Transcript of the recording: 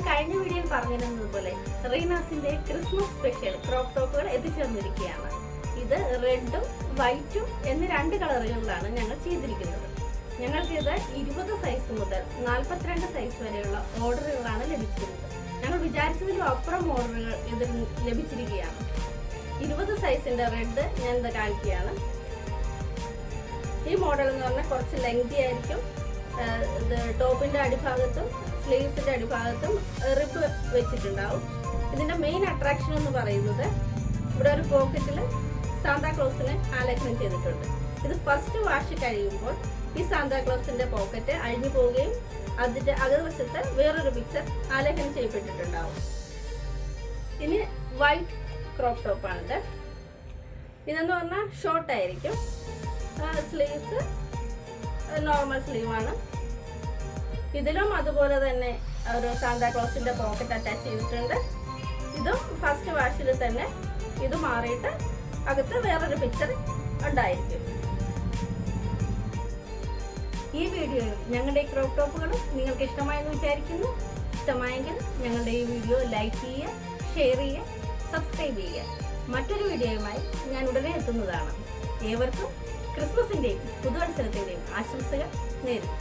കഴിഞ്ഞ വീഡിയോയിൽ പറഞ്ഞിരുന്നതുപോലെ റീനാസിന്റെ Christmas special crop ടോപ്പുകൾ എത്തിച്ചേർന്നിരിക്കുകയാണ്. ഇത് റെഡും വൈറ്റും എന്നീ 2 കളറുകളിലാണ് ഞങ്ങൾ ചെയ്തിരിക്കുന്നത്. ഞങ്ങൾക്കിത് 20 സൈസ് മുതൽ 42 സൈസ് വരെയുള്ള ഓർഡറുകളാണ് ലഭിച്ചിരുന്നത്. ഞങ്ങൾ വിചാരിച്ചതിലും അപ്പുറം ഓർഡറുകൾ ഇതിൽ ലഭിച്ചിരിക്കുകയാണ്. 20 സൈസിന്റെ റെഡ് ഞാൻ ഇത് കാണിക്കുകയാണ്. ഈ മോഡൽ എന്ന് പറഞ്ഞാൽ കുറച്ച് ലെങ്തി ആയിരിക്കും. ഇത് ടോപ്പിന്റെ അടിഭാഗത്തും സ്ലീവ്സിന്റെ അടിഭാഗത്തും റിപ്പ് വെച്ചിട്ടുണ്ടാവും. ഇതിന്റെ മെയിൻ അട്രാക്ഷൻ എന്ന് പറയുന്നത് ഇവിടെ ഒരു പോക്കറ്റിൽ സാന്താക്ലോസിനെ ആലേഖനം ചെയ്തിട്ടുണ്ട്. ഇത് ഫസ്റ്റ് വാഷ് കഴിയുമ്പോൾ ഈ സാന്താക്ലോസിന്റെ പോക്കറ്റ് അഴിഞ്ഞു പോവുകയും അതിന്റെ അകവശത്ത് വേറൊരു പിക്ചർ ആലേഖനം ചെയ്യപ്പെട്ടിട്ടുണ്ടാവും. ഇനി വൈറ്റ് ക്രോപ്പ് ടോപ്പാണിത്. ഇതെന്ന് പറഞ്ഞാൽ ഷോർട്ട് ആയിരിക്കും. സ്ലീവ്സ് നോർമൽ സ്ലീവാണ്. ഇതിലും അതുപോലെ തന്നെ ഒരു സാന്താക്ലോസിന്റെ പോക്കറ്റ് അറ്റാച്ച് ചെയ്തിട്ടുണ്ട്. ഇതും ഫസ്റ്റ് വാഷിൽ തന്നെ ഇത് മാറിയിട്ട് അകത്ത് വേറൊരു പിക്ചർ ഉണ്ടായിരിക്കും. ഈ വീഡിയോയിൽ ഞങ്ങളുടെ ഈ ക്രോപ്പ് ടോപ്പുകളും നിങ്ങൾക്ക് ഇഷ്ടമായെന്ന് വിചാരിക്കുന്നു. ഇഷ്ടമായെങ്കിൽ ഞങ്ങളുടെ ഈ വീഡിയോ ലൈക്ക് ചെയ്യുക, ഷെയർ ചെയ്യുക, സബ്സ്ക്രൈബ് ചെയ്യുക. മറ്റൊരു വീഡിയോയുമായി ഞാൻ ഉടനെ എത്തുന്നതാണ്. ഏവർക്കും ക്രിസ്മസിന്റെയും പുതുവത്സരത്തിന്റെയും ആശംസകൾ നേരുന്നു.